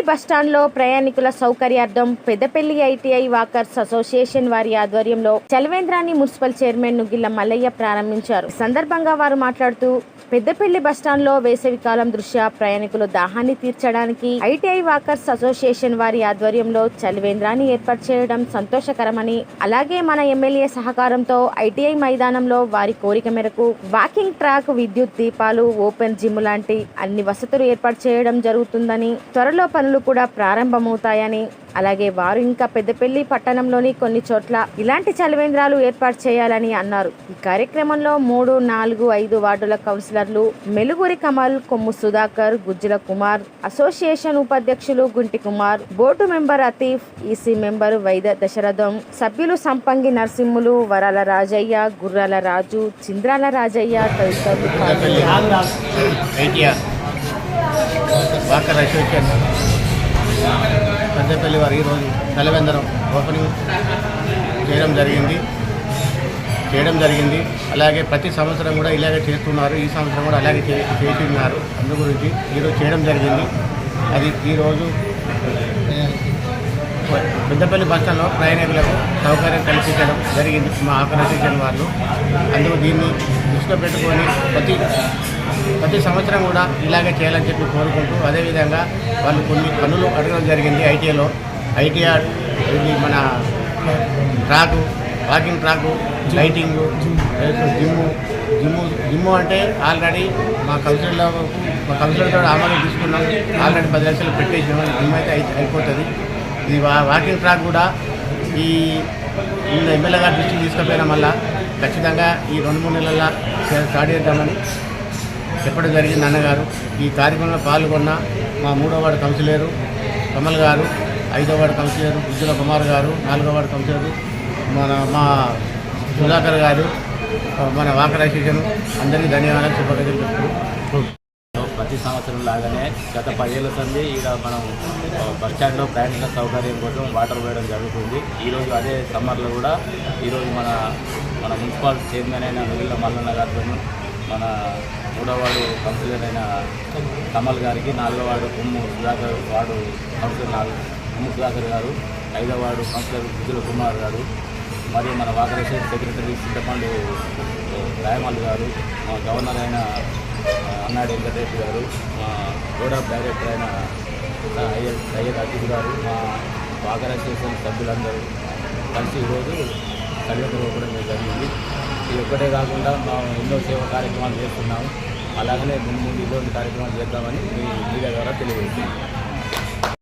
బస్టాండ్లో ప్రయాణికుల సౌకర్యార్థం పెద్దపల్లి ఐటీఐ వాకర్స్ అసోసియేషన్ వారి ఆధ్వర్యంలో చలవేంద్రాన్ని మున్సిపల్ చైర్మన్ నుగిళ్ల మల్లయ్య ప్రారంభించారు. ఈ సందర్భంగా వారు మాట్లాడుతూ పెద్దపల్లి బస్టాండ్లో వేసవికాలం దృష్ట్యా ప్రయాణికుల దాహాన్ని తీర్చడానికి ఐటీఐ వాకర్స్ అసోసియేషన్ వారి ఆధ్వర్యంలో చలివేంద్రాన్ని ఏర్పాటు చేయడం సంతోషకరమని, అలాగే మన ఎమ్మెల్యే సహకారంతో ఐటీఐ మైదానంలో వారి కోరిక మేరకు వాకింగ్ ట్రాక్, విద్యుత్ దీపాలు, ఓపెన్ జిమ్ లాంటి అన్ని వసతులు ఏర్పాటు చేయడం జరుగుతుందని, త్వరలో పనులు కూడా ప్రారంభమవుతాయని, అలాగే వారు ఇంకా పెద్దపల్లి పట్టణంలోని కొన్ని చోట్ల ఇలాంటి చలివేంద్రాలు ఏర్పాటు చేయాలని అన్నారు. ఈ కార్యక్రమంలో 3, 4, 5 వార్డుల కౌన్సిలర్లు మెలుగురి కమల్, కొమ్ము సుధాకర్, గుజ్జుల కుమార్, అసోసియేషన్ ఉపాధ్యక్షులు Gunti Kumar, board member Atif, EC member వైద్య దశరథం, సభ్యులు సంపంగి నరసింహులు, వరాల రాజయ్య, గుర్రాల రాజు, చింద్రాల రాజయ్య తదితరులు పెద్దపల్లి వారు ఈరోజు చలివేంద్రం ఓపెనింగ్ చేయడం జరిగింది. అలాగే ప్రతి సంవత్సరం కూడా ఇలాగే చేస్తున్నారు. ఈ సంవత్సరం కూడా అలాగే చేస్తున్నారు. అందు గురించి ఈరోజు చేయడం జరిగింది. అది ఈరోజు పెద్దపల్లి బస్టాండ్లో ప్రయాణికులకు సౌకర్యం కల్పించడం జరిగింది మా ఆర్గనైజేషన్ వాళ్ళు. అందుకు దీన్ని దృష్టిలో పెట్టుకొని ప్రతి సంవత్సరం కూడా ఇలాగే చేయాలని చెప్పి కోరుకుంటూ, అదేవిధంగా వాళ్ళు కొన్ని పనులు అడగడం జరిగింది. ఐటీఐ మన track, walking track, lighting, gym అంటే ఆల్రెడీ మా కౌన్సిలర్తో ఆమోదం తీసుకున్నాం. ఆల్రెడీ 10 లక్షలు పెట్టేసాం. జిమ్ అయితే అయిపోతుంది. ఈ వాకింగ్ ట్రాక్ కూడా ఈ ఎమ్మెల్యే గారి దృష్టికి తీసుకుపోయిన వల్ల ఖచ్చితంగా ఈ 2-3 నెలల్లో స్టార్ట్ చేద్దామని చెప్పడం జరిగింది అన్నగారు. ఈ కార్యక్రమంలో పాల్గొన్న మా 3వ వార్డు కౌన్సిలరు కమల్ గారు, 5వ వార్డు కౌన్సిలరు గుజ్జుల కుమార్ గారు, 4వ వార్డు కౌన్సిలరు మా సుధాకర్ గారు, మన వాకర్ అసోసియేషన్ అందరికీ ధన్యవాదాలు, శుభాకాంక్షలు చెప్తున్నాను. ప్రతి సంవత్సరం లాగానే గత 10 ఏళ్ల సంది ఇక్కడ మనం బస్టాండ్లో ప్రయాణికుల సౌకర్యం కోసం వాటర్ వేయడం జరుగుతుంది. ఈరోజు అదే సమ్మర్లో కూడా ఈరోజు మన మున్సిపల్ చైర్మన్ అయిన నుగిళ్ల మల్లన్న గారితో, మన 3వ వార్డు కౌన్సిలర్ అయిన కమల్ గారికి, 4వ వార్డు కొమ్ము సుధాకర్ వార్డు కౌన్సిలర్ కొమ్ము సుధాకర్ గారు, 5వ వార్డు కౌన్సిలర్ గుజ్జుల కుమార్ గారు, మరియు మన వాకరేషన్ సెక్రటరీ చింతపండు రాయమల్ గారు, మా గవర్నర్ అయిన అన్నాడు వెంకటరెడ్డి గారు, మా బోర్డ్ ఆఫ్ డైరెక్టర్ అయిన సయ్యద్ అతీఫ్ గారు, మా వాకర్ అసోసియేషన్ సభ్యులందరూ కలిసి ఈరోజు చలివేంద్రం ఇవ్వడం జరిగింది. ఇది ఒక్కటే కాకుండా మేము ఎన్నో సేవా కార్యక్రమాలు చేస్తున్నాము. అలాగనే ముందు ఇటువంటి కార్యక్రమాలు చేద్దామని మీ మీడియా ద్వారా తెలియజేస్తున్నాం.